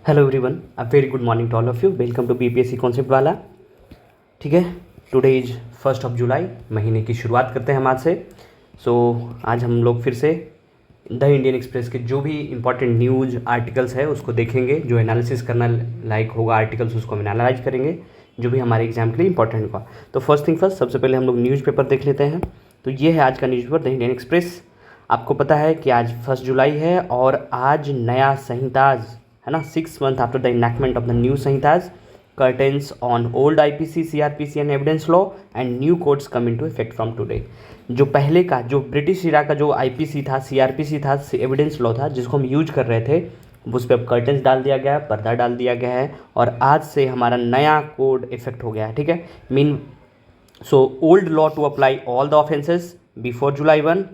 Hello everyone, a very good morning to all of you. Welcome to BPSC concept वाला। ठीक है, today is 1 जुलाई। महीने की शुरुआत करते हैं हम आज से। आज हम लोग फिर से द इंडियन एक्सप्रेस के जो भी इंपॉर्टेंट न्यूज़ आर्टिकल्स है उसको देखेंगे। जो एनालिसिस करना लायक होगा आर्टिकल्स उसको हम एनालाइज करेंगे, जो भी हमारे एग्जाम के लिए इंपॉर्टेंट होगा। तो फर्स्ट थिंग फर्स्ट, सबसे पहले हम लोग न्यूज़पेपर देख लेते हैं। तो ये है आज का न्यूज़पेपर द इंडियन एक्सप्रेस। आपको पता है कि आज 1 जुलाई है और आज नया संहिताज है ना, 6 months after the enactment of the new Samhitas, curtains on old IPC, CrPC and evidence law and new codes come into effect from today. जो पहले का जो ब्रिटिश इरा का जो आईपीसी था, सीआरपीसी था, एविडेंस लॉ था, जिसको हम यूज कर रहे थे, उस पर अब कर्टेंस डाल दिया गया है, पर्दा डाल दिया गया है और आज से हमारा नया कोड इफेक्ट हो गया है। ठीक है, old law to apply all the offences before July 1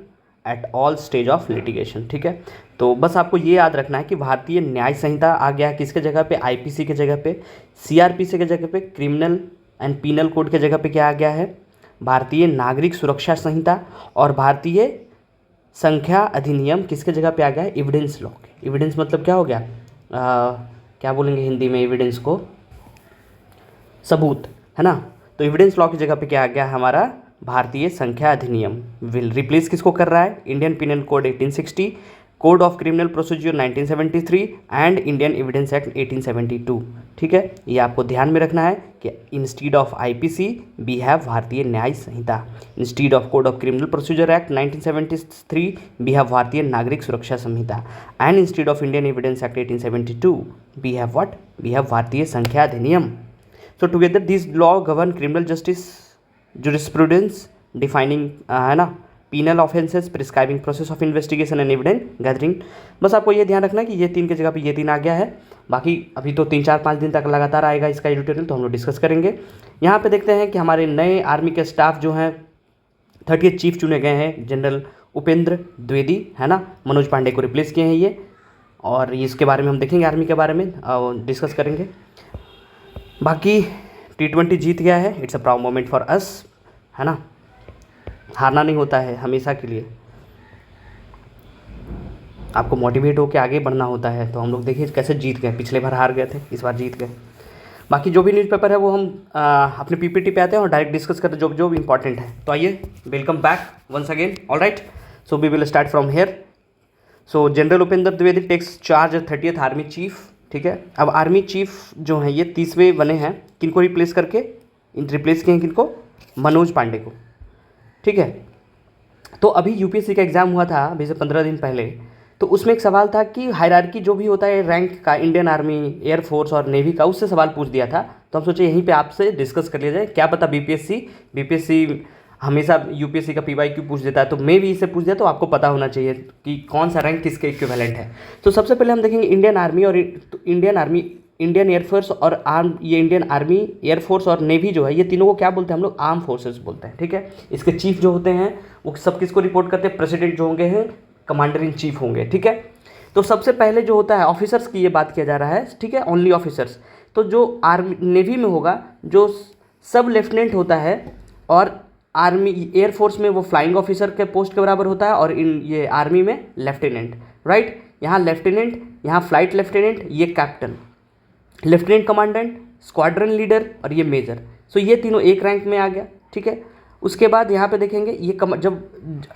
at all stage of litigation. ठीक है, तो बस आपको ये याद रखना है कि भारतीय न्याय संहिता आ गया है किसके जगह पे, आईपीसी के जगह पे, सीआरपीसी के जगह पे, क्रिमिनल एंड पीनल कोड के जगह पे क्या आ गया है, भारतीय नागरिक सुरक्षा संहिता, और भारतीय संख्या अधिनियम किसके जगह पे आ गया है, एविडेंस लॉ। एविडेंस मतलब क्या हो गया, क्या बोलेंगे हिंदी में एविडेंस को, सबूत, है ना। तो एविडेंस लॉ की जगह पे क्या आ गया है हमारा, भारतीय संख्या अधिनियम। विल रिप्लेस किसको कर रहा है, Indian penal code 1860, code of criminal procedure 1973 and Indian evidence act 1872। ठीक है, ये आपको ध्यान में रखना है कि instead of IPC we have Bharatiya Nyaya Sanhita, instead of code of criminal procedure act 1973 we have Bharatiya Nagarik Suraksha Sanhita, and instead of Indian evidence act 1872 we have what, we have Bharatiya संख्या अधिनियम। So together these law govern criminal justice jurisprudence defining है ना, penal offences, prescribing process of investigation and evidence gathering। बस आपको ये ध्यान रखना है कि ये 3 की जगह पे ये 3 आ गया है। बाकी अभी तो 3-4-5 दिन तक लगातार आएगा इसका एडिटोरियल, तो हम लोग डिस्कस करेंगे। यहाँ पे देखते हैं कि हमारे नए आर्मी के स्टाफ जो हैं 30th चीफ चुने गए हैं, जनरल उपेंद्र द्विवेदी, है ना, मनोज पांडे को रिप्लेस किए हैं ये, और इसके बारे में हम देखेंगे, आर्मी के बारे में डिस्कस करेंगे। बाकी T20 जीत गया है, it's a proud moment for us, है ना। हारना नहीं होता है हमेशा के लिए, आपको मोटिवेट होकर आगे बढ़ना होता है। तो हम लोग देखिए कैसे जीत गए, पिछले बार हार गए थे, इस बार जीत गए। बाकी जो भी न्यूज़पेपर है वो हम अपने पीपीटी पे आते हैं और डायरेक्ट डिस्कस करते हैं जो भी इंपॉर्टेंट है। तो आइए, welcome back once again. All right, so we will start from here. So general Upendra Dwivedi takes charge 30th army chief. ठीक है, अब आर्मी चीफ जो हैं ये 30वें बने हैं, किनको रिप्लेस करके, रिप्लेस किए हैं किनको, मनोज पांडे को। ठीक है, तो अभी यूपीएससी का एग्ज़ाम हुआ था अभी से 15 दिन पहले, तो उसमें एक सवाल था कि हायरार्की जो भी होता है रैंक का, इंडियन आर्मी, एयरफोर्स और नेवी का, उससे सवाल पूछ दिया था। तो हम सोचे यहीं पे आपसे डिस्कस कर लिया जाए, क्या पता बीपीएससी हमेशा यूपीएससी का पीवाईक्यू पूछ देता है, तो मैं भी इसे पूछ दिया, तो आपको पता होना चाहिए कि कौन सा रैंक किसके इक्विवेलेंट है। तो सबसे पहले हम देखेंगे इंडियन आर्मी और इंडियन एयरफोर्स और ये इंडियन आर्मी, एयरफोर्स और नेवी जो है, ये तीनों को क्या बोलते हैं हम लोग, आर्म फोर्सेस बोलते हैं। ठीक है, इसके चीफ जो होते हैं वो सब किसको रिपोर्ट करते हैं, प्रेसिडेंट जो होंगे हैं, कमांडर इन चीफ होंगे। ठीक है, तो सबसे पहले जो होता है ऑफिसर्स की ये बात किया जा रहा है। ठीक है, ओनली ऑफिसर्स। तो जो आर्मी नेवी में होगा, जो सब लेफ्टिनेंट होता है, और आर्मी एयरफोर्स में वो फ्लाइंग ऑफिसर के पोस्ट के बराबर होता है, और इन ये आर्मी में लेफ्टिनेंट। राइट, यहाँ लेफ्टिनेंट, यहाँ फ्लाइट लेफ्टिनेंट, ये captain, lieutenant commandant, squadron leader और ये मेजर। सो ये तीनों एक रैंक में आ गया। ठीक है, उसके बाद यहाँ पे देखेंगे ये जब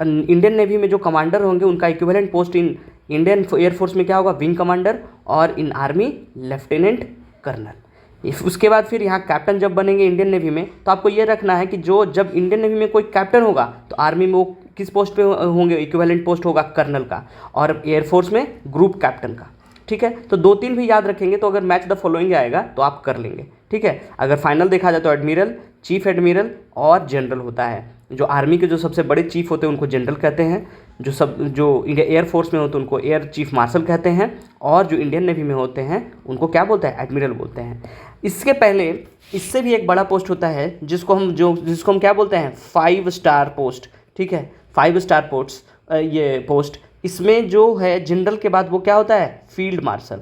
इंडियन नेवी में जो कमांडर होंगे उनका equivalent post in Indian air force में क्या होगा, विंग कमांडर, और इन आर्मी लेफ्टिनेंट कर्नल। उसके बाद फिर यहाँ कैप्टन जब बनेंगे इंडियन नेवी में, तो आपको ये रखना है कि जो जब इंडियन नेवी में कोई कैप्टन होगा तो आर्मी में वो किस पोस्ट पे होंगे, इक्विवेलेंट पोस्ट होगा कर्नल का, और एयरफोर्स में ग्रुप कैप्टन का। ठीक है, तो 2-3 भी याद रखेंगे, तो अगर मैच द फॉलोइंग आएगा तो आप कर लेंगे। ठीक है, अगर फाइनल देखा जाए तो एडमिरल, चीफ एडमिरल और जनरल होता है। जो आर्मी के जो सबसे बड़े चीफ होते हैं उनको जनरल कहते हैं, जो इंडिया एयरफोर्स में होते हैं उनको एयर चीफ मार्शल कहते हैं, और जो इंडियन नेवी में होते हैं उनको क्या बोलते हैं, एडमिरल बोलते हैं। इसके पहले इससे भी एक बड़ा पोस्ट होता है जिसको हम क्या बोलते हैं, 5 स्टार पोस्ट। ठीक है, 5 स्टार पोस्ट, ये पोस्ट, इसमें जो है जनरल के बाद वो क्या होता है, फील्ड मार्शल।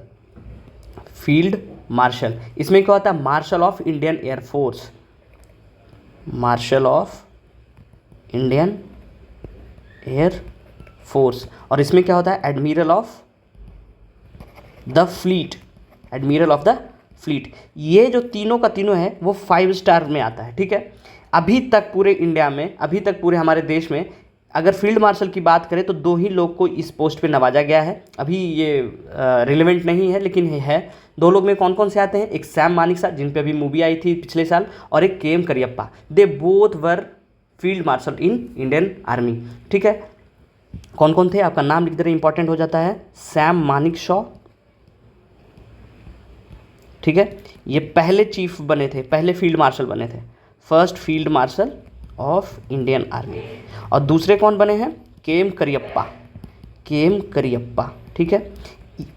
फील्ड मार्शल, इसमें क्या होता है, marshal of Indian air force, marshal of Indian air force, और इसमें क्या होता है, admiral of the fleet, admiral of the fleet. ये जो तीनों का तीनों है वो 5 स्टार में आता है, ठीक है। अभी तक पूरे इंडिया में, अभी तक पूरे हमारे देश में अगर फील्ड मार्शल की बात करें तो 2 ही लोग को इस पोस्ट पे नवाजा गया है। अभी ये रिलेवेंट नहीं है लेकिन है। 2 लोग में कौन कौन से आते हैं, एक सैम मानेकशॉ जिन पे अभी मूवी आई थी पिछले साल, और एक K M Cariappa. They both were field marshal in Indian army, ठीक है। कौन कौन थे आपका नाम लिख दे रहे, इंपॉर्टेंट हो जाता है। सैम मानेकशॉ, ठीक है, ये पहले चीफ बने थे, पहले फील्ड मार्शल बने थे, first field marshal of Indian army. और दूसरे कौन बने हैं, के एम करियप्पा, के एम करियप्पा, ठीक है।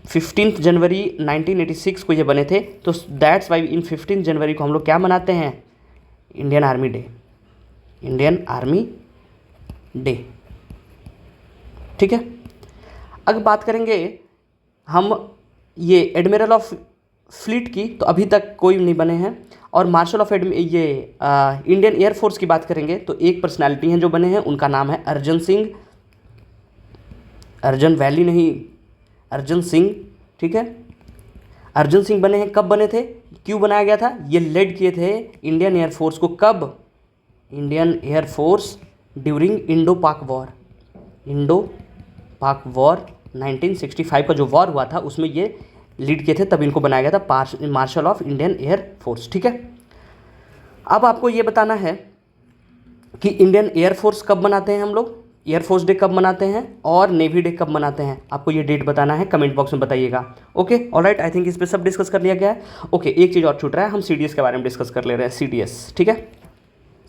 15 जनवरी 1986 को ये बने थे, तो दैट्स वाई इन 15 जनवरी को हम लोग क्या मनाते हैं, Indian army day, Indian army day, ठीक है। अब बात करेंगे हम ये एडमिरल ऑफ फ्लीट की, तो अभी तक कोई नहीं बने हैं। और मार्शल ऑफ ये इंडियन एयरफोर्स की बात करेंगे तो एक पर्सनालिटी हैं जो बने हैं, उनका नाम है अर्जन सिंह, अर्जन वैली नहीं, अर्जन सिंह, ठीक है। अर्जन सिंह बने हैं, कब बने थे, क्यों बनाया गया था, ये लेड किए थे इंडियन एयरफोर्स को, कब, इंडियन एयरफोर्स ड्यूरिंग इंडो पाक वॉर, इंडो पाक वॉर 1965 का जो वॉर हुआ था उसमें ये लीड किए थे, तब इनको बनाया गया था marshal of Indian air force, ठीक है। अब आपको ये बताना है कि इंडियन एयरफोर्स कब मनाते हैं हम लोग, एयरफोर्स डे कब मनाते हैं और नेवी डे कब मनाते हैं, आपको ये डेट बताना है, कमेंट बॉक्स में बताइएगा। ओके, ऑलराइट, आई थिंक इस पे सब डिस्कस कर लिया गया है। ओके, एक चीज़ और छूट रहा है, हम CDS के बारे में डिस्कस कर ले रहे हैं, CDS, ठीक है।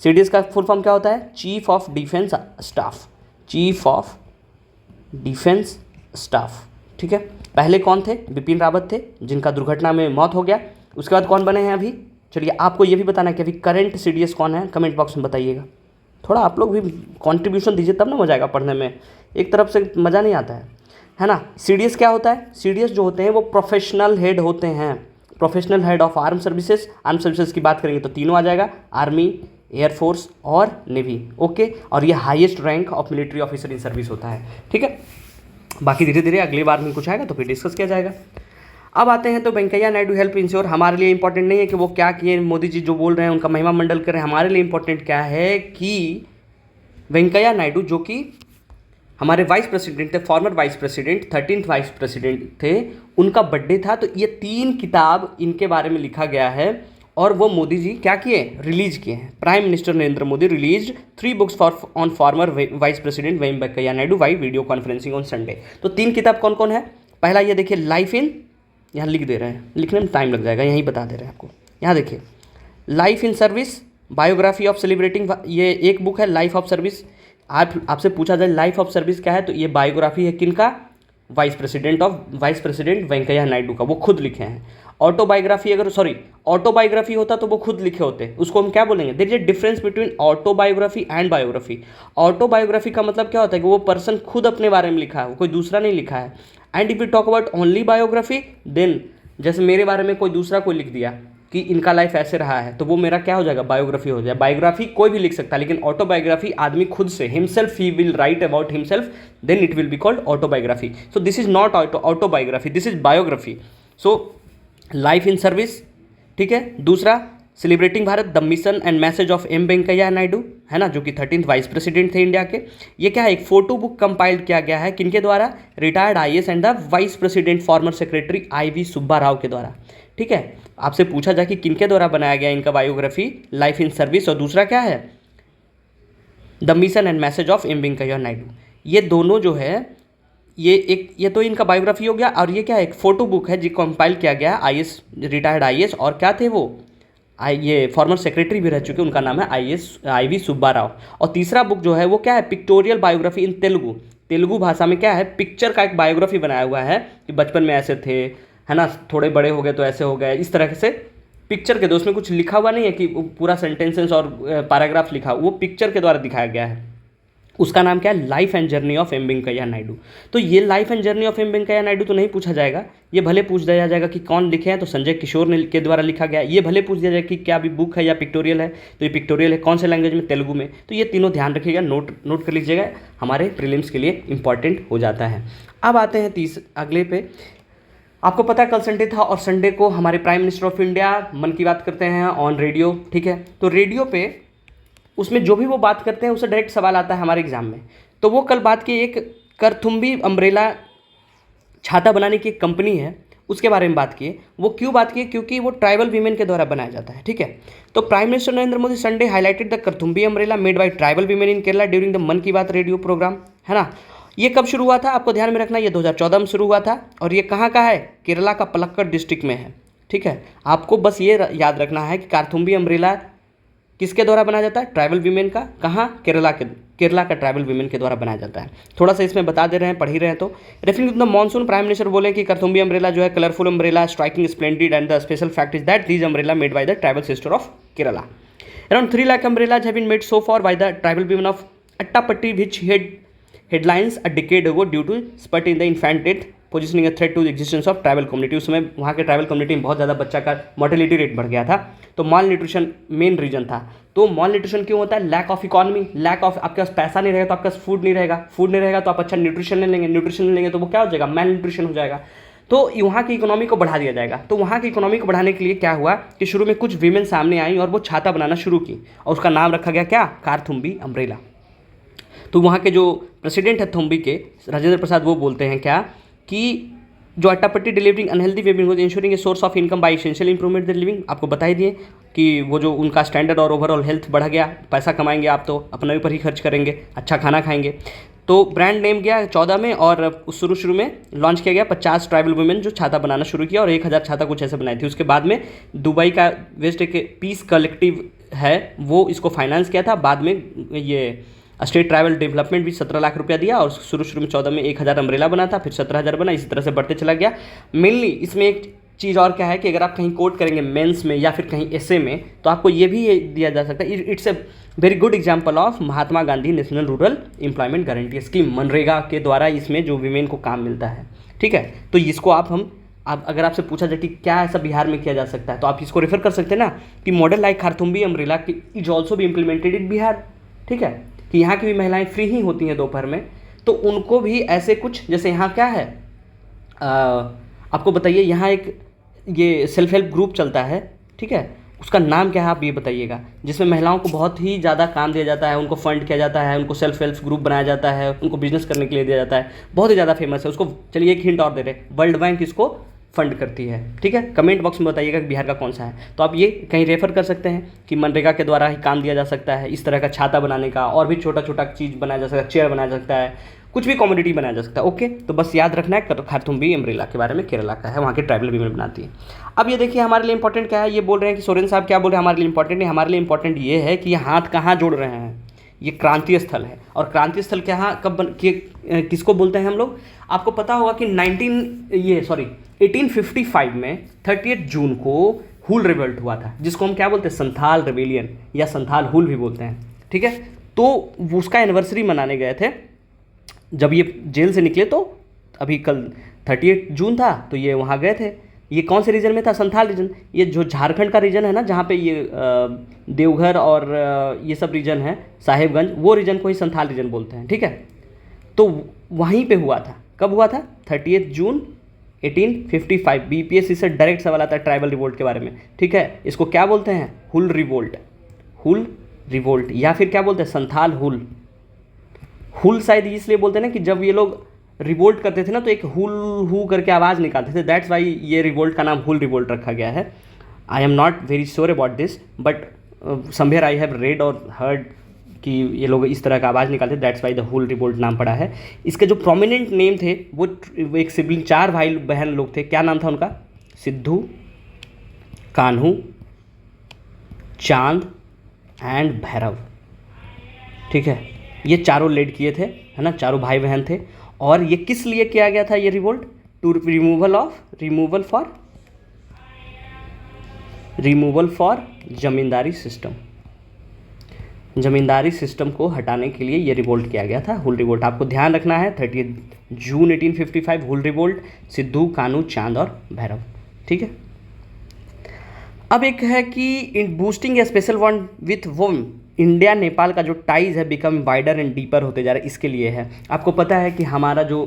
CDS का फुल फॉर्म क्या होता है, chief of defence staff, chief of defence staff, ठीक है। पहले कौन थे, बिपिन रावत थे जिनका दुर्घटना में मौत हो गया। उसके बाद कौन बने हैं अभी, चलिए आपको ये भी बताना है कि अभी करंट CDS कौन है, कमेंट बॉक्स में बताइएगा। थोड़ा आप लोग भी कंट्रीब्यूशन दीजिए तब ना मजा आएगा पढ़ने में, एक तरफ से मज़ा नहीं आता है ना। CDS क्या होता है, CDS जो होते हैं वो प्रोफेशनल हेड होते हैं, professional head of arm services. Arm services की बात करेंगे तो तीनों आ जाएगा, आर्मी, एयरफोर्स और नेवी, ओके। और ये highest rank of military officer in service होता है, ठीक है। बाकी धीरे धीरे अगली बार में कुछ आएगा तो फिर डिस्कस किया जाएगा। अब आते हैं तो वेंकैया नायडू हेल्प इंश्योर, हमारे लिए इंपॉर्टेंट नहीं है कि वो क्या किए, मोदी जी जो बोल रहे हैं उनका महिमा मंडल करें, हमारे लिए इंपॉर्टेंट क्या है कि वेंकैया नायडू जो कि हमारे वाइस प्रेसिडेंट थे, farmer vice president, 13th vice president थे, उनका बर्थडे था, तो ये 3 किताब इनके बारे में लिखा गया है और वो मोदी जी क्या किए, रिलीज किए हैं। Prime minister Narendra Modi release 3 books on former vice president Venkaiah Naidu by video conferencing on Sunday. तो 3 किताब कौन कौन है, पहला ये देखिए लाइफ इन, यहाँ लिख दे रहे हैं, लिखने में टाइम लग जाएगा, यहीं बता दे रहे हैं आपको, यहाँ देखिए life in service, biography of celebrating, ये एक बुक है लाइफ ऑफ सर्विस। आपसे पूछा जाए लाइफ ऑफ सर्विस क्या है, तो ये बायोग्राफी है किनका, वाइस प्रेसिडेंट वेंकैया नायडू का, वो खुद लिखे हैं। ऑटोबायोग्राफी, अगर सॉरी ऑटोबायोग्राफी होता तो वो खुद लिखे होते, उसको हम क्या बोलेंगे, there is a difference between autobiography and biography. Autobiography का मतलब क्या होता है कि वो पर्सन खुद अपने बारे में लिखा है, कोई दूसरा नहीं लिखा है। And if you talk about only biography, then जैसे मेरे बारे में कोई दूसरा कोई लिख दिया कि इनका लाइफ ऐसे रहा है, तो वो मेरा क्या हो जाएगा, बायोग्राफी हो जाए। बायोग्राफी कोई भी लिख सकता है, लेकिन ऑटोबायोग्राफी आदमी खुद से, हिमसेल्फ ही will write about himself, then it will be called autobiography. So this is not autobiography, this is biography. So life in service, ठीक है। दूसरा celebrating Bharat, the mission and message of M Venkaiah Naidu, है ना, जो कि 13th वाइस प्रेसिडेंट थे India के। ये क्या है, एक फोटो बुक कंपाइल्ड किया गया है किनके द्वारा, retired IAS and the vice president former secretary IV Subba Rao के द्वारा, ठीक है। आपसे पूछा जाए कि किनके द्वारा बनाया गया इनका बायोग्राफी, लाइफ इन सर्विस, और दूसरा क्या है, the mission and message of M Venkaiah Naidu. ये दोनों जो है ये तो इनका बायोग्राफी हो गया, और ये क्या है, एक फोटो बुक है जो कंपाइल किया गया IAS, रिटायर्ड IAS, और क्या थे वो, ये फॉर्मर सेक्रेटरी भी रह चुके, उनका नाम है IV सुब्बा राव। और तीसरा बुक जो है वो क्या है, पिक्टोरियल बायोग्राफी इन तेलुगु भाषा में क्या है, पिक्चर का एक बायोग्राफी बनाया हुआ है कि बचपन में ऐसे थे, है ना, थोड़े बड़े हो गए तो ऐसे हो गए, इस तरह से पिक्चर के, दोस्त में कुछ लिखा हुआ नहीं है कि पूरा सेंटेंसेस और पैराग्राफ लिखा, वो पिक्चर के द्वारा दिखाया गया है। उसका नाम क्या है, life and journey of M Venkaiah Naidu. तो ये life and journey of M Venkaiah Naidu तो नहीं पूछा जाएगा, ये भले पूछ दिया जाएगा कि कौन लिखे हैं, तो संजय किशोर ने के द्वारा लिखा गया। ये भले पूछ दिया जाएगा कि क्या भी बुक है या पिक्टोरियल है, तो ये पिक्टोरियल है, कौन से लैंग्वेज में, तेलुगु में। तो ये तीनों ध्यान रखिएगा, नोट कर लीजिएगा, हमारे प्रीलिम्स के लिए इंपॉर्टेंट हो जाता है। अब आते हैं अगले पे, आपको पता है कल संडे था और संडे को हमारे प्राइम मिनिस्टर ऑफ इंडिया मन की बात करते हैं ऑन रेडियो, ठीक है। तो रेडियो पे उसमें जो भी वो बात करते हैं उससे डायरेक्ट सवाल आता है हमारे एग्जाम में। तो वो कल बात की एक करथुम्बी अम्ब्रेला छाता बनाने की एक कंपनी है, उसके बारे में बात की। वो क्यों बात की? क्योंकि वो ट्राइबल वीमेन के द्वारा बनाया जाता है, ठीक है। तो prime minister Narendra Modi Sunday highlighted the Karthumbi umbrella made by tribal women in Kerala during the Mann Ki बात रेडियो प्रोग्राम, है ना। ये कब शुरू हुआ था आपको ध्यान में रखना, ये 2014 में शुरू हुआ था और ये कहाँ का है? केरला का पलक्कड़ डिस्ट्रिक्ट में है, ठीक है। आपको बस ये याद रखना है कि करथुम्बी अम्ब्रेला किसके द्वारा बनाया जाता है? ट्राइबल वीमेन का। कहाँ? केरला का ट्राइबल वीमेन के द्वारा बनाया जाता है। थोड़ा सा इसमें बता दे रहे हैं, पढ़ ही रहे हैं। तो referring to the monsoon, prime minister बोले कि करथुम्बी अम्ब्रेला जो है colourful umbrella, striking, splendid and the special fact is that these umbrella made by the tribal sister of Kerala. Around 3 lakh umbrellas have been made so far by the tribal women of Attapatti, which had headlines a decade ago due to spurt in the infant death, positioning a threat to the existence of tribal community। उस समय वहाँ के tribal community में बहुत ज़्यादा बच्चा का mortality rate बढ़ गया था। तो मॉल न्यूट्रिशन मेन रीजन था। तो मॉल न्यूट्रिशन क्यों होता है? Lack of economy, lack of, आपके पास पैसा नहीं रहेगा तो आपके पास फूड नहीं रहेगा, फूड नहीं रहेगा तो आप अच्छा न्यूट्रिशन नहीं लेंगे, न्यूट्रिशन नहीं लेंगे तो वो क्या हो जाएगा? मैल न्यूट्रिशन हो जाएगा। तो वहाँ की इकोनॉमी को बढ़ा दिया जाएगा। तो वहाँ की इकोनॉमी को बढ़ाने के लिए क्या हुआ कि शुरू में कुछ वीमेन सामने आई और वो छाता बनाना शुरू की और उसका नाम रखा गया क्या? करथुम्बी अम्ब्रेला। तो वहाँ के जो प्रेसिडेंट है थुम्बी के, राजेंद्र प्रसाद, वो बोलते हैं क्या कि जो अट्टापट्टी डिलीवरिंग अनहेल्दी वेबिंग हो ensuring a source of income by essential improvement the living. आपको बता ही दिए कि वो जो उनका स्टैंडर्ड और ओवरऑल हेल्थ बढ़ गया, पैसा कमाएंगे आप तो अपने ऊपर ही खर्च करेंगे, अच्छा खाना खाएंगे। तो ब्रांड नेम गया 14 में और शुरू में लॉन्च किया गया 50 ट्राइबल वुमेन जो छाता बनाना शुरू किया और 1000 छाता कुछ ऐसे बनाई थी। उसके बाद में दुबई का वेस्ट एक पीस कलेक्टिव है वो इसको फाइनेंस किया था। बाद में ये स्टेट ट्राइबल डेवलपमेंट भी 17 लाख रुपया दिया और शुरू में 14 में 1000 अम्ब्रेला बना था, फिर 17,000 बना, इसी तरह से बढ़ते चला गया। मेनली इसमें एक चीज़ और क्या है कि अगर आप कहीं कोट करेंगे मेंस में या फिर कहीं एसे में तो आपको ये भी दिया जा सकता है, it's a very good example of Mahatma Gandhi national rural employment guarantee scheme, MNREGA के द्वारा इसमें जो वीमेन को काम मिलता है, ठीक है। तो इसको आप अगर आपसे पूछा जाए कि क्या ऐसा बिहार में किया जा सकता है तो आप इसको रेफर कर सकते हैं ना कि model like Karthumbi umbrella is also भी इम्प्लीमेंटेड इन बिहार, ठीक है। कि यहाँ की भी महिलाएं फ्री ही होती हैं दोपहर में, तो उनको भी ऐसे कुछ, जैसे यहाँ क्या है आपको बताइए, यहाँ एक ये सेल्फ हेल्प ग्रुप चलता है, ठीक है, उसका नाम क्या है आप ये बताइएगा, जिसमें महिलाओं को बहुत ही ज़्यादा काम दिया जाता है, उनको फंड किया जाता है, उनको सेल्फ हेल्प ग्रुप बनाया जाता है, उनको बिजनेस करने के लिए दिया जाता है, बहुत ही ज़्यादा फेमस है उसको। चलिए एक हिंट और दे रहे, वर्ल्ड बैंक इसको फंड करती है, ठीक है। कमेंट बॉक्स में बताइएगा कि बिहार का कौन सा है। तो आप ये कहीं रेफर कर सकते हैं कि मनरेगा के द्वारा ही काम दिया जा सकता है, इस तरह का छाता बनाने का, और भी छोटा छोटा चीज़ बनाया जा सकता है, चेयर बनाया जा सकता है, कुछ भी कॉमोडिटी बनाया जा सकता है। ओके, तो बस याद रखना है करथुम्बी अम्ब्रेला के बारे में, केरला का है, वहाँ के ट्राइबल वीमेन बनाती है। अब ये देखिए हमारे लिए इंपॉर्टेंट क्या है, ये बोल रहे हैं कि सोरेन साहब क्या बोल रहे हैं हमारे लिए इंपॉर्टेंट है, हमारे लिए इंपॉर्टेंट ये है कि ये हाथ कहाँ जोड़ रहे हैं, ये क्रांतीय स्थल है। और क्रांतीय स्थल क्या किसको बोलते हैं हम लोग? आपको पता होगा कि 1855 में 30 जून को हुल रिवोल्ट हुआ था, जिसको हम क्या बोलते हैं? संथाल रिवेलियन या संथाल हुल भी बोलते हैं, ठीक है। तो उसका एनिवर्सरी मनाने गए थे जब ये जेल से निकले, तो अभी कल 30 जून था तो ये वहाँ गए थे। ये कौन से रीजन में था? संथाल रीजन। ये जो झारखंड का रीजन है ना, जहाँ पे ये देवघर और ये सब रीजन है, साहेबगंज, वो रीजन को ही संथाल रीजन बोलते हैं, ठीक है। तो वहीं पे हुआ था। कब हुआ था? 30 जून 1855। बीपीएससी से डायरेक्ट सवाल आता है ट्राइबल रिवोल्ट के बारे में, ठीक है। इसको क्या बोलते हैं? हुल रिवोल्ट, हुल रिवोल्ट, या फिर क्या बोलते हैं? संथाल हुल। हुल शायद इसलिए बोलते हैं ना कि जब ये लोग रिवोल्ट करते थे ना तो एक हुल हु करके आवाज़ निकालते थे, दैट्स वाई ये रिवोल्ट का नाम हुल रिवोल्ट रखा गया है। I am not very sure about this, but somewhere I have read और हर्ड कि ये लोग इस तरह का आवाज़ निकालते, that's why the Hul revolt नाम पड़ा है। इसके जो प्रोमिनेंट नेम थे वो एक सिबलिंग, 4 भाई बहन लोग थे। क्या नाम था उनका? सिद्धू, कान्हू, चांद एंड भैरव, ठीक है। ये चारों लीड किए थे, है ना, चारों भाई बहन थे। और ये किस लिए किया गया था ये revolt? To removal for zamindari system, zamindari system को हटाने के लिए ये रिवोल्ट किया गया था, हुल रिवोल्ट। आपको ध्यान रखना है 30 जून 1855 हुल रिवोल्ट, सिद्धू, कान्हू, चांद और भैरव, ठीक है। अब एक है कि in boosting a special bond with whom, India Nepal का जो टाइज है बिकम वाइडर एंड डीपर होते जा रहा है, इसके लिए है। आपको पता है कि हमारा जो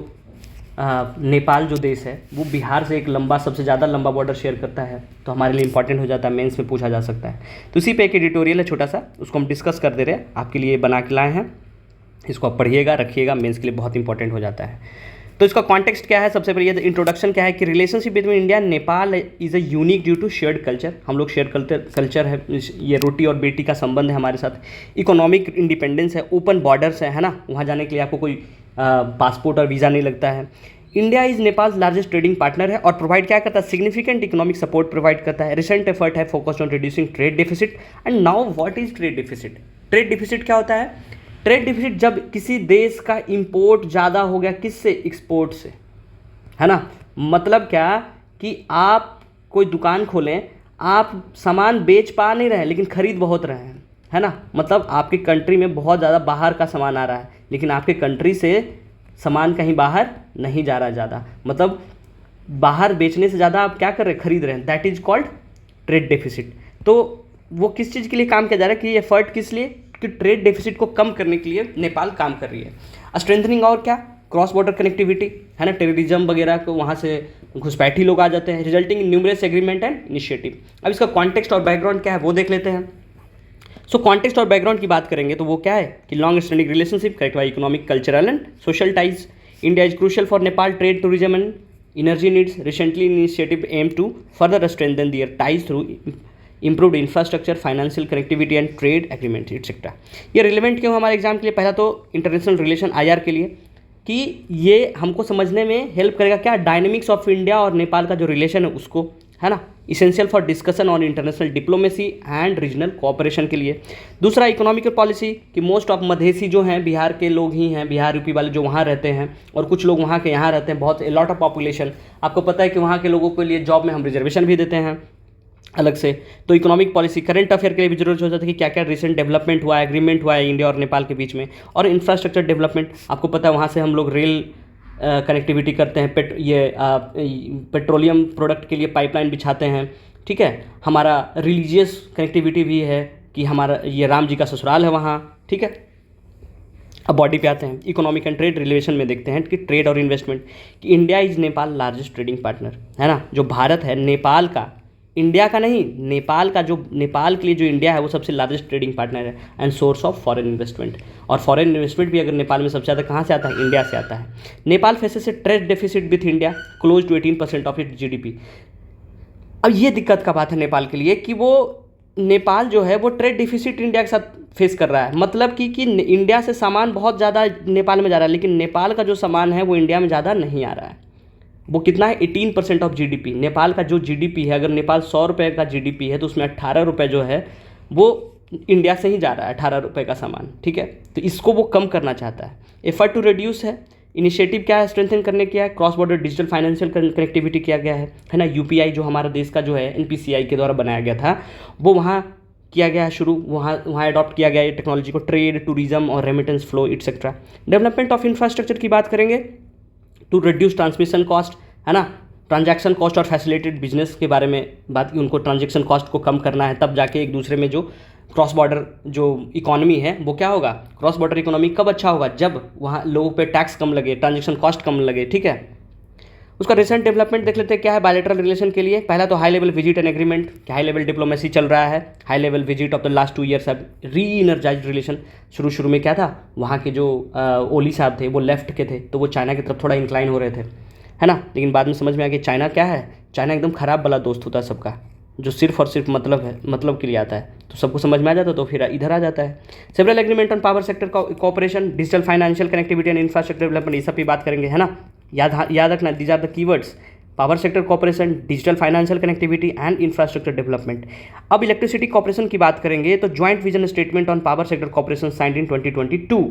नेपाल जो देश है वो बिहार से एक लंबा, सबसे ज़्यादा लंबा बॉर्डर शेयर करता है, तो हमारे लिए इंपॉर्टेंट हो जाता है, मेंस में पूछा जा सकता है। तो इसी पे एक एडिटोरियल है छोटा सा, उसको हम डिस्कस कर दे रहे हैं, आपके लिए बना के लाए हैं, इसको आप पढ़िएगा, रखिएगा, मेंस के लिए बहुत इंपॉर्टेंट हो जाता है। तो इसका कॉन्टेक्स्ट क्या है, सबसे पहले ये इंट्रोडक्शन क्या है कि relationship between India and Nepal is a unique due to shared culture. हम लोग शेयर कल्चर है, ये रोटी और बेटी का संबंध है हमारे साथ। इकोनॉमिक इंडिपेंडेंस है, ओपन बॉर्डर्स है ना, वहाँ जाने के लिए आपको कोई पासपोर्ट और वीज़ा नहीं लगता है। India is Nepal largest trading partner है और प्रोवाइड क्या करता है, सिग्निफिकेंट इकोनॉमिक सपोर्ट प्रोवाइड करता है। रिसेंट एफर्ट है focused on reducing trade deficit. And now what is trade deficit? Trade deficit क्या होता है? ट्रेड डेफिसिट जब किसी देश का इंपोर्ट ज़्यादा हो गया, किससे? एक्सपोर्ट से, है ना। मतलब क्या कि आप कोई दुकान खोलें, आप सामान बेच पा नहीं रहे लेकिन खरीद बहुत रहे हैं, है ना। मतलब आपकी कंट्री में बहुत ज़्यादा बाहर का सामान आ रहा है लेकिन आपके कंट्री से सामान कहीं बाहर नहीं जा रहा ज़्यादा, मतलब बाहर बेचने से ज़्यादा आप क्या कर रहे हैं, खरीद रहे हैं। That is called trade deficit. तो वो किस चीज़ के लिए काम किया जा रहा है कि ये एफर्ट किस लिए, कि ट्रेड डेफिसिट को कम करने के लिए नेपाल काम कर रही है। स्ट्रेंथनिंग और क्या, क्रॉस बॉर्डर कनेक्टिविटी, है ना, टेररिज्म वगैरह को वहाँ से घुसपैठी लोग आ जाते हैं, resulting in numerous agreement and initiative. अब इसका कॉन्टेक्स्ट और बैकग्राउंड क्या है वो देख लेते हैं। सो कॉन्टेक्स्ट और बैकग्राउंड की बात करेंगे तो वो क्या है कि long standing relationship correct by economic, cultural and social ties. India is crucial for Nepal trade, tourism and energy needs. Recently initiative aim to further strengthen their ties through improved infrastructure, financial connectivity and trade agreements etc. ये relevant क्यों हमारे exam के लिए? पहला तो international relation IR के लिए कि ये हमको समझने में हेल्प करेगा क्या, डायनेमिक्स ऑफ इंडिया और नेपाल का जो रिलेशन है उसको, है ना। Essential for discussion on international diplomacy and regional cooperation के लिए। दूसरा इकोनॉमिकल पॉलिसी कि मोस्ट ऑफ मधेसी जो हैं बिहार के लोग ही हैं, बिहार यूपी वाले जो वहाँ रहते हैं और कुछ लोग वहाँ के यहाँ रहते हैं, बहुत लॉट ऑफ पॉपुलेशन। आपको पता है कि वहाँ के लोगों के लिए जॉब में हम रिजर्वेशन भी देते हैं अलग से। तो इकोनॉमिक पॉलिसी, करंट अफेयर के लिए भी जरूरत हो जाती है कि क्या क्या रिसेंट डेवलपमेंट हुआ है, एग्रीमेंट हुआ है इंडिया और नेपाल के बीच में। और इंफ्रास्ट्रक्चर डेवलपमेंट, आपको पता है वहाँ से हम लोग रेल कनेक्टिविटी करते हैं, पेट्रोलियम प्रोडक्ट के लिए पाइपलाइन बिछाते हैं, ठीक है। हमारा रिलीजियस कनेक्टिविटी भी है कि हमारा ये राम जी का ससुराल है वहाँ, ठीक है। अब बॉडी पे आते हैं, इकोनॉमिक एंड ट्रेड रिलेशन में देखते हैं कि ट्रेड और इन्वेस्टमेंट कि India is Nepal largest trading partner, है ना। जो भारत है नेपाल का, इंडिया का नहीं, नेपाल का, जो नेपाल के लिए जो इंडिया है वो सबसे लार्जेस्ट ट्रेडिंग पार्टनर है and source of foreign investment. और फॉरेन इन्वेस्टमेंट भी अगर नेपाल में सबसे ज़्यादा कहाँ से आता है, इंडिया से आता है। Nepal faces a trade deficit with India close to 18% of it GDP। अब ये दिक्कत का बात है नेपाल के लिए कि वो नेपाल जो है वो ट्रेड डिफिसिट इंडिया के साथ फेस कर रहा है। मतलब कि इंडिया से सामान बहुत ज़्यादा नेपाल में जा रहा है लेकिन नेपाल का जो सामान है वो इंडिया में ज़्यादा नहीं आ रहा है। वो कितना है, 18% ऑफ GDP। नेपाल का जो GDP है, अगर नेपाल 100 रुपये का GDP है तो उसमें 18 रुपये जो है वो इंडिया से ही जा रहा है, 18 रुपये का सामान, ठीक है। तो इसको वो कम करना चाहता है। एफर्ट टू रिड्यूस है, इनिशिएटिव क्या है, स्ट्रेंथन करने किया है, cross border digital financial connectivity किया गया है ना। UPI जो हमारा देश का जो है NPCI के द्वारा बनाया गया था वो वहाँ किया गया है शुरू, वहाँ अडॉप्ट किया गया है टेक्नोलॉजी को। ट्रेड, टूरिज्म और remittance flow et cetera. Development of infrastructure की बात करेंगे टू रिड्यूस ट्रांसमिशन कॉस्ट, है ना, ट्रांजैक्शन कॉस्ट और फैसिलिटेड बिजनेस के बारे में बात की, उनको ट्रांजैक्शन कॉस्ट को कम करना है, तब जाके एक दूसरे में जो क्रॉस बॉर्डर जो इकोनॉमी है वो क्या होगा, क्रॉस बॉर्डर इकोनॉमी कब अच्छा होगा, जब वहाँ लोगों पे टैक्स कम लगे, ट्रांजैक्शन कॉस्ट कम लगे, ठीक है। उसका रिसेंट डेवलपमेंट देख लेते हैं क्या है बायलैटरल रिलेशन के लिए। पहला तो high level visit and agreement, high level diplomacy चल रहा है। High level visit of the last 2 years अब री इनर्जाइज रिलेशन। शुरू में क्या था, वहाँ के जो ओली साहब थे वो लेफ्ट के थे तो वो चाइना की तरफ थोड़ा इंक्लाइन हो रहे थे, है ना। लेकिन बाद में समझ में आ गया चाइना क्या है, चाइना एकदम ख़राब वाला दोस्त होता है सबका, जो सिर्फ और सिर्फ मतलब के लिए आता है। तो सबको समझ में आ जाता है तो फिर इधर आ जाता है। Several agreement on power sector cooperation, digital financial connectivity and infrastructure development, ये सब भी बात करेंगे, है ना। याद रखना, these are the keywords, power sector cooperation, digital financial connectivity and infrastructure development. अब इलेक्ट्रिसिटी कोऑपरेशन की बात करेंगे तो joint vision statement on power sector cooperation signed in 2022।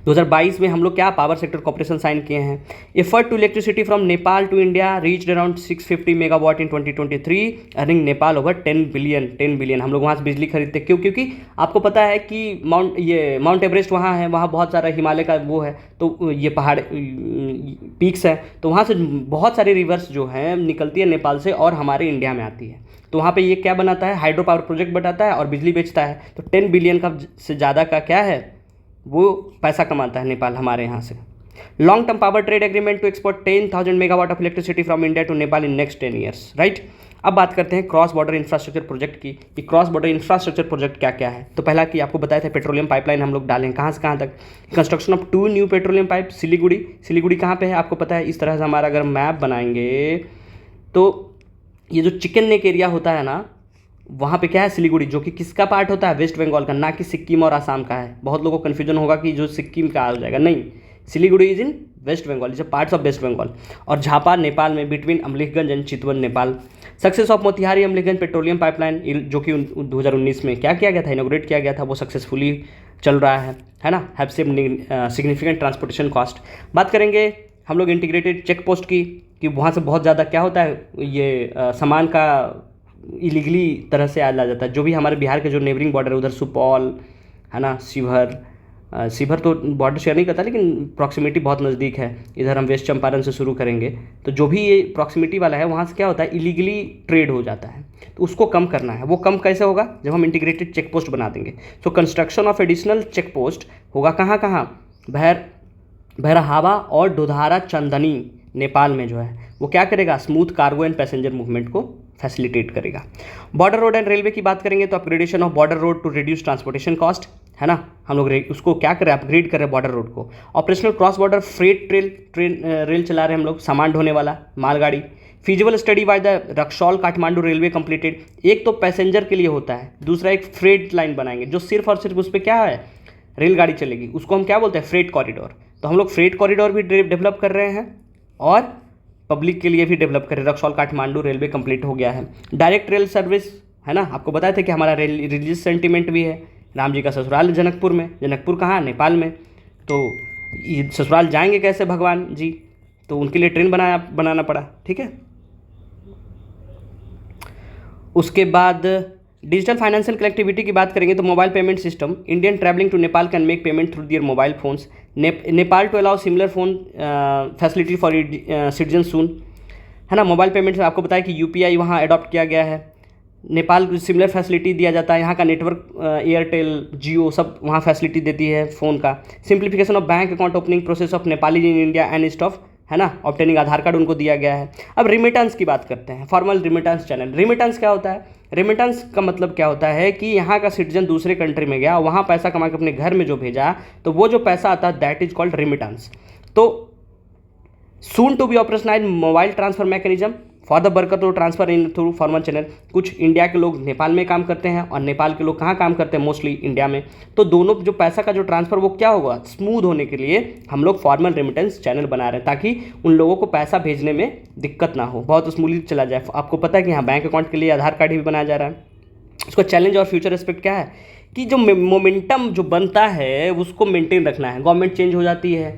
2022 में हम लोग क्या पावर सेक्टर कॉर्पोरेशन साइन किए हैं। Effort to electricity from Nepal to India reached around 650 megawatt in 2023, earning Nepal over 10 billion. हम लोग वहाँ से बिजली खरीदते, क्योंकि आपको पता है कि माउंट एवरेस्ट वहाँ है, वहाँ बहुत सारा हिमालय का वो है, तो ये पहाड़ पीक्स है, तो वहाँ से बहुत सारी रिवर्स जो हैं निकलती है नेपाल से और हमारे इंडिया में आती है। तो वहाँ पे ये क्या बनाता है, हाइड्रो पावर प्रोजेक्ट बनाता है और बिजली बेचता है। तो 10 बिलियन का से ज़्यादा का क्या है, वो पैसा कमाता है नेपाल हमारे यहाँ से। Long term power trade agreement to export 10,000 megawatt of electricity from India to Nepal in next 10 years, right. अब बात करते हैं क्रॉस बॉर्डर इंफ्रास्ट्रक्चर प्रोजेक्ट की, कि क्रॉस बॉर्डर इंफ्रास्ट्रक्चर प्रोजेक्ट क्या क्या है। तो पहला कि आपको बताया था पेट्रोलियम पाइपलाइन हम लोग डालें कहाँ से कहाँ तक, construction of 2 new petroleum pipe Siliguri कहाँ पे है आपको पता है। इस तरह से हमारा अगर मैप बनाएंगे तो ये जो चिकन नेक एरिया होता है ना, वहाँ पे क्या है सिलीगुड़ी, जो कि किसका पार्ट होता है, वेस्ट बंगाल का, ना कि सिक्किम और आसाम का है। बहुत लोगों को कन्फ्यूजन होगा कि जो सिक्किम का हो जाएगा, नहीं, Siliguri is in West Bengal, is a parts of West Bengal. और झापा नेपाल में between Amlekhganj and Chitwan Nepal. Success of Motihari Amlekhganj petroleum pipeline, जो कि 2019 में क्या किया गया था, इनोग्रेट किया गया था, वो सक्सेसफुली चल रहा है ना। Have save significant transportation cost. बात करेंगे हम लोग इंटीग्रेटेड चेक पोस्ट की, कि वहाँ से बहुत ज़्यादा क्या होता है, ये सामान का इलीगली तरह से आ जाता है। जो भी हमारे बिहार के जो नेबरिंग बॉर्डर है, उधर सुपौल है ना, शिवहर तो बॉर्डर शेयर नहीं करता, लेकिन प्रॉक्सिमिटी बहुत नज़दीक है। इधर हम वेस्ट चंपारण से शुरू करेंगे, तो जो भी ये प्रॉक्सिमिटी वाला है वहाँ से क्या होता है, इलीगली ट्रेड हो जाता है, तो उसको कम करना है। वो कम कैसे होगा, जब हम इंटीग्रेटेड चेक पोस्ट बना देंगे। So construction of additional check post होगा कहाँ कहाँ, भैरहावा और डोधारा चंदनी नेपाल में जो है, वो क्या करेगा, smooth cargo and passenger movement को फैसिलिटेट करेगा। बॉर्डर रोड एंड रेलवे की बात करेंगे तो upgradation of border road to reduce transportation cost, है ना। हम लोग उसको क्या कर रहे हैं, अपग्रेड कर रहे हैं बॉर्डर रोड को। Operational cross border freight rail चला रहे हैं हम लोग, सामान ढोने वाला मालगाड़ी। Feasible study by the Raxaul Kathmandu railway completed. एक तो पैसेंजर के लिए होता है, दूसरा एक फ्रेट लाइन बनाएंगे जो सिर्फ और सिर्फ उस पर क्या है, रेलगाड़ी चलेगी, उसको हम क्या बोलते हैं, फ्रेट कॉरिडोर। तो हम लोग फ्रेट कॉरिडोर भी डेवलप कर रहे हैं और पब्लिक के लिए भी डेवलप करें। रक्सौल काठमांडू रेलवे कंप्लीट हो गया है। डायरेक्ट रेल सर्विस, है ना, आपको बताया था कि हमारा रिलीजियस सेंटिमेंट भी है। राम जी का ससुराल जनकपुर में, जनकपुर कहाँ, नेपाल में, तो ये ससुराल जाएंगे कैसे भगवान जी, तो उनके लिए ट्रेन बनाना पड़ा, ठीक है। उसके बाद डिजिटल फाइनेंशियल कनेक्टिविटी की बात करेंगे तो mobile payment system, Indian travelling to Nepal can make payment through their mobile phones. Nepal to allow similar phone facility for citizen soon, है ना। मोबाइल पेमेंट से आपको बताया कि यूपीआई वहाँ अडॉप्ट किया गया है। नेपाल को सिमिलर फैसिलिटी दिया जाता है, यहाँ का नेटवर्क एयरटेल जियो सब वहाँ फैसिलिटी देती है फ़ोन का। Simplification of bank account opening process of Nepali in India and staff, है ना, ऑब्टेनिंग आधार कार्ड उनको दिया गया है। अब रिमिटेंस की बात करते हैं, फॉर्मल रिमिटेंस चैनल। रिमिटेंस क्या होता है, रिमिटेंस का मतलब क्या होता है कि यहाँ का सिटीजन दूसरे कंट्री में गया, वहाँ पैसा कमा के अपने घर में जो भेजा, तो वो जो पैसा आता है दैट इज कॉल्ड रिमिटेंस। तो soon to be operationalise mobile transfer mechanism for the worker to transfer in through formal channel. कुछ इंडिया के लोग नेपाल में काम करते हैं और नेपाल के लोग कहाँ काम करते हैं, मोस्टली इंडिया में। तो दोनों जो पैसा का जो ट्रांसफ़र वो क्या होगा, स्मूथ होने के लिए हम लोग फॉर्मल रेमिटेंस चैनल बना रहे हैं, ताकि उन लोगों को पैसा भेजने में दिक्कत ना हो, बहुत स्मूथली चला जाए। आपको पता है कि यहाँ बैंक अकाउंट के लिए आधार कार्ड भी बनाया जा रहा है। उसका चैलेंज और फ्यूचर एस्पेक्ट क्या है कि जो मोमेंटम जो बनता है उसको मेंटेन रखना है। गवर्नमेंट चेंज हो जाती है,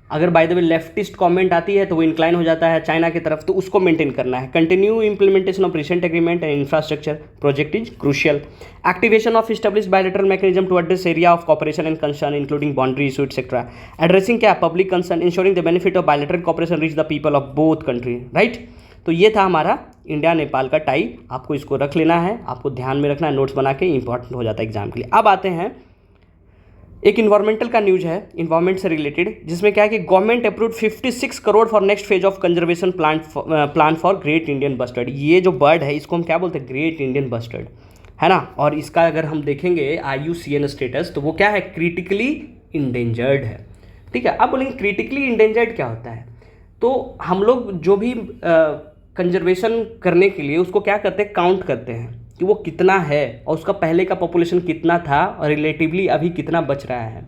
अगर by the way leftist government आती है तो वो इंक्लाइन हो जाता है चाइना की तरफ, तो उसको मेंटेन करना है। Continue implementation of recent agreement and infrastructure project is crucial. Activation of establish bilateral mechanism to address area of cooperation and concern including boundary issue etcetera. Addressing क्या, public concern, ensuring the benefit of bilateral cooperation reach the people of both country, right. तो ये था हमारा India Nepal का tie, आपको इसको रख लेना है, आपको ध्यान में रखना है, नोट्स बना के, इंपॉर्टेंट हो जाता है एग्जाम के लिए। अब आते हैं एक इन्वायरमेंटल का न्यूज़ है, इन्वायरमेंट से रिलेटेड, जिसमें क्या है कि government approved 56 crore for next phase of conservation plan for great Indian bustard. ये जो बर्ड है इसको हम क्या बोलते हैं, ग्रेट इंडियन बस्टर्ड, है ना। और इसका अगर हम देखेंगे IUCN स्टेटस, तो वो क्या है, क्रिटिकली इंडेंजर्ड है, ठीक है। अब बोलेंगे क्रिटिकली इंडेंजर्ड क्या होता है, तो हम लोग जो भी कंजर्वेशन करने के लिए उसको क्या करते हैं, काउंट करते हैं कि वो कितना है और उसका पहले का पॉपुलेशन कितना था और रिलेटिवली अभी कितना बच रहा है।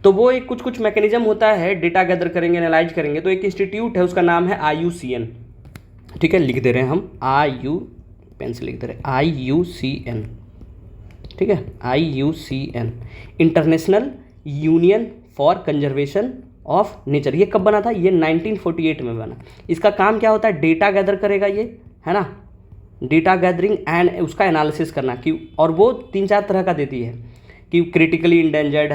तो वो एक कुछ मैकेनिज्म होता है, डेटा गैदर करेंगे, एनालाइज करेंगे। तो एक इंस्टीट्यूट है, उसका नाम है IUCN, ठीक है, लिख दे रहे हैं हम पेन से लिख दे रहे हैं IUCN, ठीक है, IUCN, international union for conservation of nature. ये कब बना था, ये 1948 में बना। इसका काम क्या होता है, डेटा गैदर करेगा ये, है ना, डेटा गैदरिंग एंड उसका एनालिसिस करना कि, और वो 3-4 तरह का देती है कि क्रिटिकली इंडेंजर्ड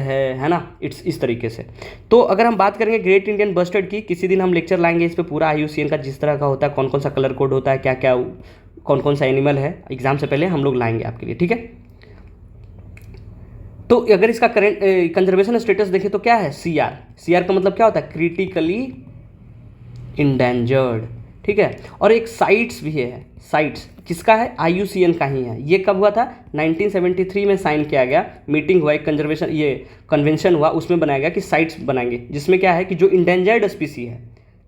है ना, इस तरीके से। तो अगर हम बात करेंगे ग्रेट इंडियन बस्टर्ड की, किसी दिन हम लेक्चर लाएंगे इस पे पूरा, IUCN का जिस तरह का होता है, कौन कौन सा कलर कोड होता है, क्या क्या कौन कौन सा एनिमल है, एग्जाम से पहले हम लोग लाएंगे आपके लिए, ठीक है। तो अगर इसका करेंट कंजर्वेशन स्टेटस देखें तो क्या है, CR का मतलब क्या होता है, क्रिटिकली इंडेंजर्ड, ठीक है। और एक साइट्स भी है, साइट्स किसका है, IUCN का ही है। ये कब हुआ था, 1973 में साइन किया गया, मीटिंग हुआ, एक कंजर्वेशन ये कन्वेंशन हुआ, उसमें बनाया गया कि साइट्स बनाएंगे, जिसमें क्या है कि जो इंडेंजर्ड स्पीसी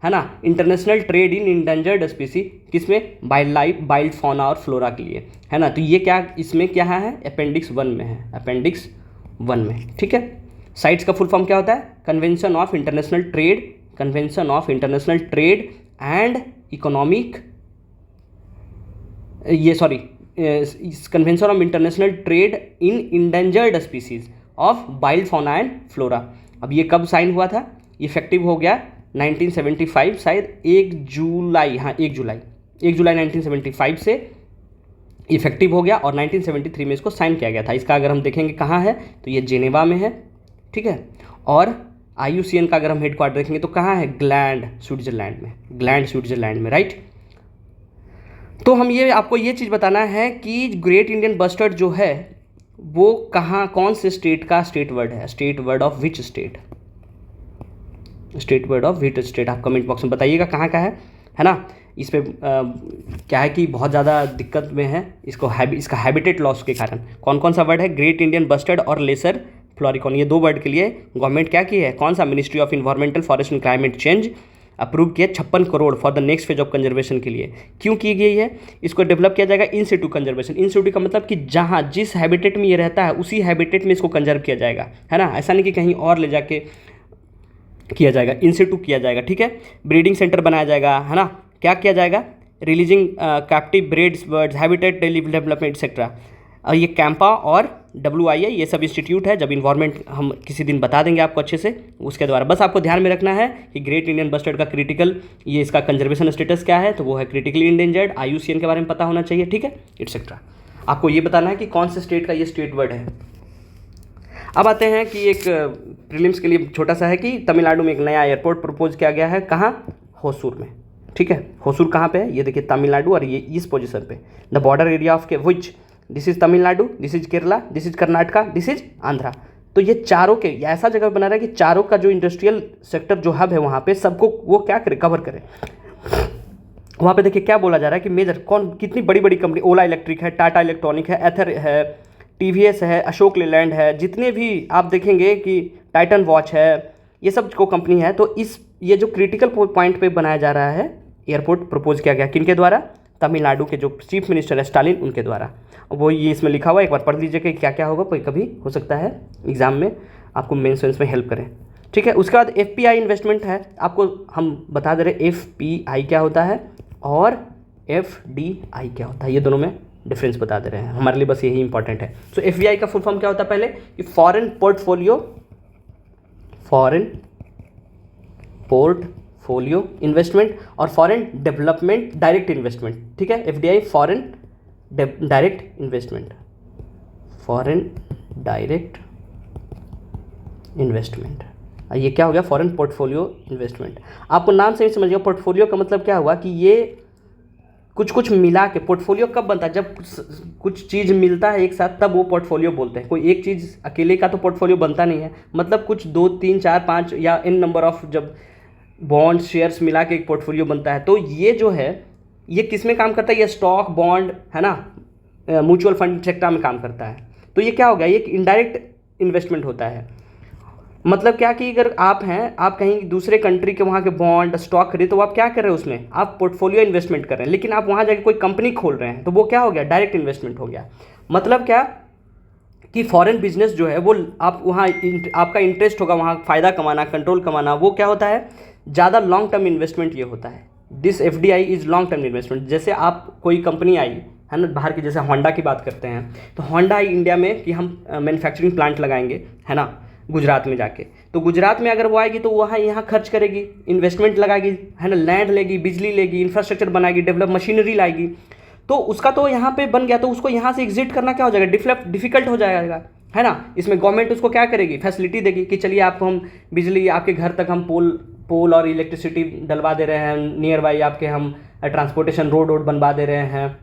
है ना, इंटरनेशनल ट्रेड इन इंडेंजर्ड स्पीसी, किसमें, वाइल्ड लाइफ, वाइल्ड फौना और फ्लोरा के लिए, है ना। तो ये क्या इसमें क्या है, अपेंडिक्स 1 में है, अपेंडिक्स 1 में, ठीक है। साइट्स का फुल फॉर्म क्या होता है, convention of international trade, convention of international trade and economic, ये sorry, convention of international trade in endangered species of wild fauna and flora. अब ये कब साइन हुआ था, इफेक्टिव हो गया 1975 शायद 1 जुलाई, हाँ 1 जुलाई 1975 से इफेक्टिव हो गया, और 1973 में इसको साइन किया गया था। इसका अगर हम देखेंगे कहाँ है, तो ये जेनेवा में है, ठीक है। और IUCN का अगर हम हेडक्वार्टर देखेंगे तो कहाँ है, ग्लैंड स्विट्जरलैंड में, राइट। तो हम ये आपको ये चीज़ बताना है कि ग्रेट इंडियन बस्टर्ड जो है वो कहाँ, कौन से स्टेट का स्टेट वर्ड है, state word of which state, state word of which state, आप कमेंट बॉक्स में बताइएगा कहाँ का है ना। इस पे क्या है कि बहुत ज़्यादा दिक्कत में है इसको, इसका हैबिटेट लॉस के कारण। कौन कौन सा वर्ड है, ग्रेट इंडियन बस्टर्ड और लेसर फ्लोरिकॉन, ये 2 वर्ड के लिए गवर्नमेंट क्या की है, कौन सा, ministry of environmental forest and climate change approve किया 56 crore for the next phase of conservation के लिए। क्यों की गई है, इसको डेवलप किया जाएगा इन सिटू कंजर्वेशन। इन सिटू का मतलब कि जहाँ जिस हैबिटेट में ये रहता है उसी हैबिटेट में इसको कंजर्व किया जाएगा, है ना, ऐसा नहीं कि कहीं और ले जाके किया जाएगा, इन सिटू किया जाएगा, ठीक है। ब्रीडिंग सेंटर बनाया जाएगा, है ना, क्या किया जाएगा, releasing captive breads birds, habitat development etcetera. ये कैंपा और WIA ये सब इंस्टीट्यूट है, जब इन्वायरमेंट हम किसी दिन बता देंगे आपको अच्छे से उसके द्वारा। बस आपको ध्यान में रखना है कि ग्रेट इंडियन बस्टर्ड का क्रिटिकल, ये इसका कंजर्वेशन स्टेटस क्या है, तो वो है क्रिटिकली इंडेंजर्ड, IUCN के बारे में पता होना चाहिए, ठीक है, एक्सेट्रा। आपको ये बताना है कि कौन से स्टेट का ये स्टेट वर्ड है। अब आते हैं कि एक प्रीलिम्स के लिए छोटा सा है कि तमिलनाडु में एक नया एयरपोर्ट प्रपोज किया गया है, कहाँ, होसूर में, ठीक है। होसूर कहाँ पे है, ये देखिए तमिलनाडु, और ये इस पोजीशन पे, द बॉर्डर एरिया ऑफ के विच, this is Tamil Nadu, this is Kerala, this is Karnataka, this is Andhra. तो ये चारों के ऐसा जगह बना रहा है कि चारों का जो इंडस्ट्रियल सेक्टर जो हब है वहाँ पे सबको वो क्या करे, कवर करे। वहाँ पे देखिए क्या बोला जा रहा है कि मेजर कितनी बड़ी बड़ी कंपनी, ओला इलेक्ट्रिक है, टाटा इलेक्ट्रॉनिक है, एथर है, TVS है, अशोक लेलैंड है, जितने भी आप देखेंगे कि टाइटन वॉच है, ये सब को कंपनी है। तो ये जो क्रिटिकल पॉइंट पे बनाया जा रहा है एयरपोर्ट प्रपोज किया गया, किनके द्वारा, तमिलनाडु के जो चीफ मिनिस्टर है स्टालिन, उनके द्वारा। वो ये इसमें लिखा हुआ है, एक बार पढ़ लीजिए कि क्या क्या होगा, कोई कभी हो सकता है एग्जाम में आपको मेंस वेंस में हेल्प करें, ठीक है। उसके बाद FPI इन्वेस्टमेंट है, आपको हम बता दे रहे FPI क्या होता है और FDI क्या होता है, ये दोनों में डिफरेंस बता दे रहे हैं, हमारे लिए बस यही इंपॉर्टेंट है। सो FPI का फुल फॉर्म क्या होता है, पहले कि फॉरेन पोर्टफोलियो इन्वेस्टमेंट और फॉरेन डेवलपमेंट डायरेक्ट इन्वेस्टमेंट, ठीक है। FDI foreign direct investment, foreign direct investment, ये क्या हो गया, फॉरेन पोर्टफोलियो इन्वेस्टमेंट। आपको नाम से ही समझिएगा, पोर्टफोलियो का मतलब क्या हुआ कि ये कुछ मिला के, पोर्टफोलियो कब बनता है, जब कुछ चीज़ मिलता है एक साथ तब वो पोर्टफोलियो बोलते हैं। कोई एक चीज़ अकेले का तो पोर्टफोलियो बनता नहीं है, मतलब कुछ 2 3 4 5 या इन नंबर ऑफ जब बॉन्ड शेयर्स मिला के एक पोर्टफोलियो बनता है। तो ये जो है ये किस में काम करता है, ये स्टॉक बॉन्ड है ना, म्यूचुअल फंड सेक्टर में काम करता है। तो ये क्या हो गया, ये एक इनडायरेक्ट इन्वेस्टमेंट होता है। मतलब क्या कि अगर आप हैं, आप कहीं दूसरे कंट्री के वहाँ के बॉन्ड स्टॉक खरीद, तो आप क्या कर रहे हैं, उसमें आप पोर्टफोलियो इन्वेस्टमेंट कर रहे हैं। लेकिन आप वहाँ जाके कोई कंपनी खोल रहे हैं तो वो क्या हो गया, डायरेक्ट इन्वेस्टमेंट हो गया। मतलब क्या कि फॉरेन बिजनेस जो है वो आप वहाँ आपका इंटरेस्ट होगा वहाँ फ़ायदा कमाना, कंट्रोल कमाना, वो क्या होता है, ज़्यादा लॉन्ग टर्म इन्वेस्टमेंट ये होता है। This FDI is long term investment. जैसे आप कोई कंपनी आई है ना बाहर की, जैसे होंडा की बात करते हैं, तो होंडा आई इंडिया में कि हम मैन्युफैक्चरिंग प्लांट लगाएंगे, है ना, गुजरात में जाके। तो गुजरात में अगर वो आएगी तो वहाँ यहाँ खर्च करेगी, इन्वेस्टमेंट लगाएगी, है ना, लैंड लेगी, बिजली लेगी, इंफ्रास्ट्रक्चर बनाएगी, डेवलप मशीनरी लाएगी, तो उसका तो यहाँ पे बन गया, तो उसको यहाँ से एग्जिट करना क्या हो जाएगा, डिफिकल्ट हो जाएगा, है ना। इसमें गवर्नमेंट उसको क्या करेगी, फैसिलिटी देगी कि चलिए आपको हम बिजली आपके घर तक हम पोल और इलेक्ट्रिसिटी डलवा दे रहे हैं, नियर बाई आपके हम ट्रांसपोर्टेशन रोड बनवा दे रहे हैं,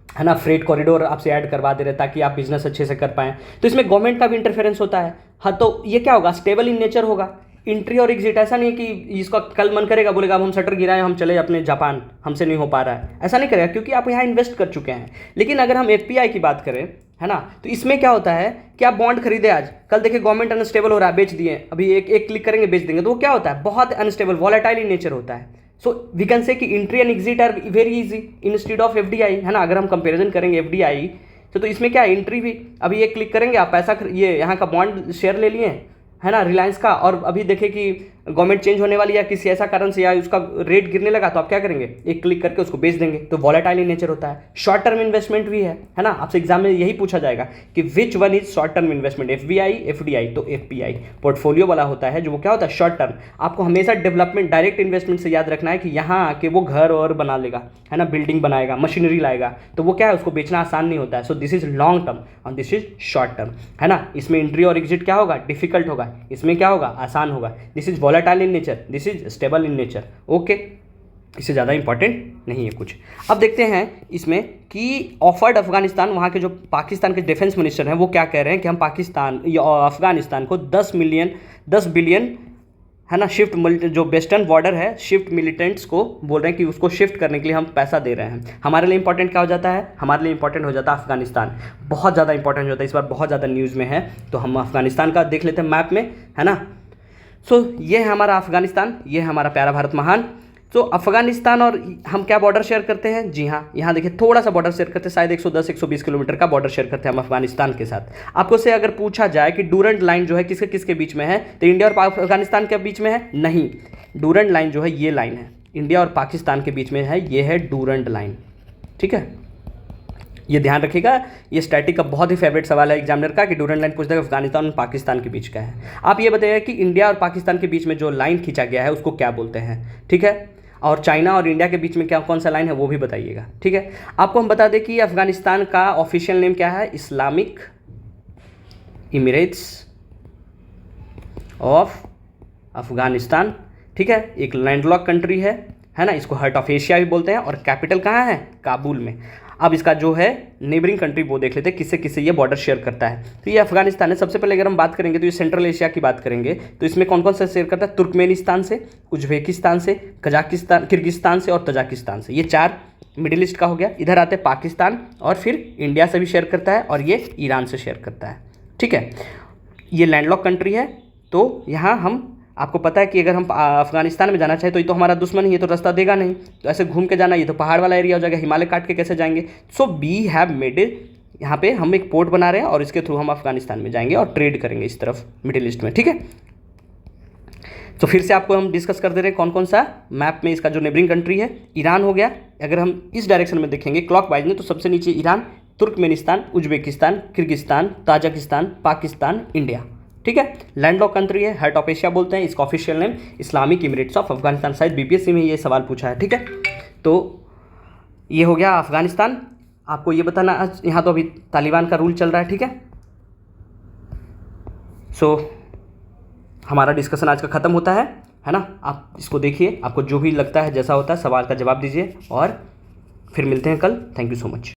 है ना, फ्रेट कॉरिडोर आपसे ऐड करवा दे रहे ताकि आप बिजनेस अच्छे से कर पाएँ। तो इसमें गवर्नमेंट का भी इंटरफेरेंस होता है। हाँ, तो ये क्या होगा, स्टेबल इन नेचर होगा। एंट्री और एग्जिट ऐसा नहीं है कि इसका कल मन करेगा बोलेगा अब हम शटर गिराएं हम चले अपने जापान, हमसे नहीं हो पा रहा है, ऐसा नहीं करेगा क्योंकि आप यहाँ इन्वेस्ट कर चुके हैं। लेकिन अगर हम एफपीआई की बात करें, है ना, तो इसमें क्या होता है कि आप बॉन्ड खरीदे आज, कल देखिए गवर्नमेंट अनस्टेबल हो रहा है, बेच दिए, अभी एक क्लिक करेंगे बेच देंगे, तो वो क्या होता है, बहुत अनस्टेबल वॉलेटाइल इन नेचर होता है। सो वी कैन से कि entry and exit are very easy instead of FDI, है ना। अगर हम कंपेरिजन करेंगे एफडीआई तो इसमें क्या है, एंट्री भी अभी एक क्लिक करेंगे आप पैसा ये यहाँ का बॉन्ड शेयर ले लिए, है ना, रिलायंस का, और अभी देखें कि गवर्नमेंट चेंज होने वाली या किसी ऐसा कारण से या उसका रेट गिरने लगा तो आप क्या करेंगे, एक क्लिक करके उसको बेच देंगे। तो वॉलेटाइल इन नेचर होता है। शॉर्ट टर्म इन्वेस्टमेंट भी है ना, आपसे एग्जाम में यही पूछा जाएगा कि which one is short term investment, FBI FDI. तो एफपीआई पोर्टफोलियो वाला होता है, जो वो क्या होता है, शॉर्ट टर्म। आपको हमेशा डेवलपमेंट डायरेक्ट इन्वेस्टमेंट से याद रखना है कि यहाँ आके वो घर और बना लेगा, है ना, बिल्डिंग बनाएगा, मशीनरी लाएगा, तो वो क्या है, उसको बेचना आसान नहीं होता है। सो दिस इज लॉन्ग टर्म और दिस इज शॉर्ट टर्म, है ना। इसमें एंट्री और एग्जिट क्या होगा, डिफिकल्ट होगा, इसमें क्या होगा, आसान होगा। This is volatile in nature, this is stable in nature. Okay, इससे ज़्यादा इंपॉर्टेंट नहीं है कुछ। अब देखते हैं इसमें कि ऑफर्ड अफगानिस्तान, वहाँ के जो पाकिस्तान के डिफेंस मिनिस्टर हैं वो क्या कह रहे हैं कि हम पाकिस्तान या अफगानिस्तान को 10 बिलियन, है ना, शिफ्ट जो वेस्टर्न बॉर्डर है, शिफ्ट मिलिटेंट्स को बोल रहे हैं कि उसको शिफ्ट करने के लिए हम पैसा दे रहे हैं। हमारे लिए इंपॉर्टेंट क्या हो जाता है, हमारे लिए इंपॉर्टेंट हो जाता है अफगानिस्तान, बहुत ज़्यादा इंपॉर्टेंट हो जाता है, इस बार बहुत ज़्यादा न्यूज़ में है। तो हम अफगानिस्तान का देख लेते हैं मैप में, है ना। सो ये है हमारा अफगानिस्तान, ये है हमारा प्यारा भारत महान। तो अफगानिस्तान और हम क्या बॉर्डर शेयर करते हैं, जी हाँ, यहाँ देखिए थोड़ा सा बॉर्डर शेयर करते हैं, शायद 110-120 किलोमीटर का बॉर्डर शेयर करते हैं हम अफगानिस्तान के साथ। आपको से अगर पूछा जाए कि डूरंड लाइन जो है किसके किसके बीच में है, तो इंडिया और अफगानिस्तान के बीच में है, नहीं, डूरंड लाइन जो है ये लाइन है, इंडिया और पाकिस्तान के बीच में है, ये है डूरंड लाइन, ठीक है। ये ध्यान रखिएगा, ये स्टैटिक का बहुत ही फेवरेट सवाल है एग्जामिनर का कि डूरंड लाइन पूछता है अफगानिस्तान और पाकिस्तान के बीच का है। आप ये बताइए कि इंडिया और पाकिस्तान के बीच में जो लाइन खींचा गया है उसको क्या बोलते हैं, ठीक है। और चाइना और इंडिया के बीच में क्या कौन सा लाइन है वो भी बताइएगा, ठीक है। आपको हम बता दें कि अफगानिस्तान का ऑफिशियल नेम क्या है, इस्लामिक इमिरेट्स ऑफ अफगानिस्तान, ठीक है। एक लैंडलॉक कंट्री है ना, इसको हार्ट ऑफ एशिया भी बोलते हैं, और कैपिटल कहाँ है, काबुल में। अब इसका जो है नेबरिंग कंट्री वो देख लेते हैं किससे किससे ये बॉर्डर शेयर करता है। तो ये अफगानिस्तान है। सबसे पहले अगर हम बात करेंगे तो ये सेंट्रल एशिया की बात करेंगे तो इसमें कौन कौन सा शेयर करता है, तुर्कमेनिस्तान से, उज्बेकिस्तान से, कजाकिस्तान, किर्गिस्तान से और तजाकिस्तान से, ये 4 मिडिल ईस्ट का हो गया। इधर आते हैं पाकिस्तान और फिर इंडिया से भी शेयर करता है और ये ईरान से शेयर करता है, ठीक है। ये लैंडलॉक कंट्री है। तो यहाँ हम आपको पता है कि अगर हम अफगानिस्तान में जाना चाहें तो ये तो हमारा दुश्मन ही है, तो रास्ता देगा नहीं, तो ऐसे घूम के जाना, ये तो पहाड़ वाला एरिया हो जाएगा, हिमालय काट के कैसे जाएंगे। So we have made it, यहाँ पे हम एक पोर्ट बना रहे हैं और इसके थ्रू हम अफगानिस्तान में जाएंगे और ट्रेड करेंगे इस तरफ मिडिल ईस्ट में, ठीक है। तो फिर से आपको हम डिस्कस कर दे रहे हैं कौन कौन सा मैप में इसका जो नेबरिंग कंट्री है, ईरान हो गया। अगर हम इस डायरेक्शन में देखेंगे क्लॉक वाइज में तो सबसे नीचे Iran, Turkmenistan, Uzbekistan, Kyrgyzstan, Tajikistan, Pakistan, India, ठीक है। लैंडलॉक कंट्री है, हार्ट ऑफ एशिया बोलते हैं, इसका official name Islamic emirates of Afghanistan. शायद बीपीएससी में ये सवाल पूछा है, ठीक है। तो ये हो गया अफगानिस्तान। आपको ये बताना, यहाँ तो अभी तालिबान का रूल चल रहा है, ठीक है। सो हमारा डिस्कशन आज का ख़त्म होता है ना। आप इसको देखिए, आपको जो भी लगता है जैसा होता है सवाल का जवाब दीजिए और फिर मिलते हैं कल। Thank you so much.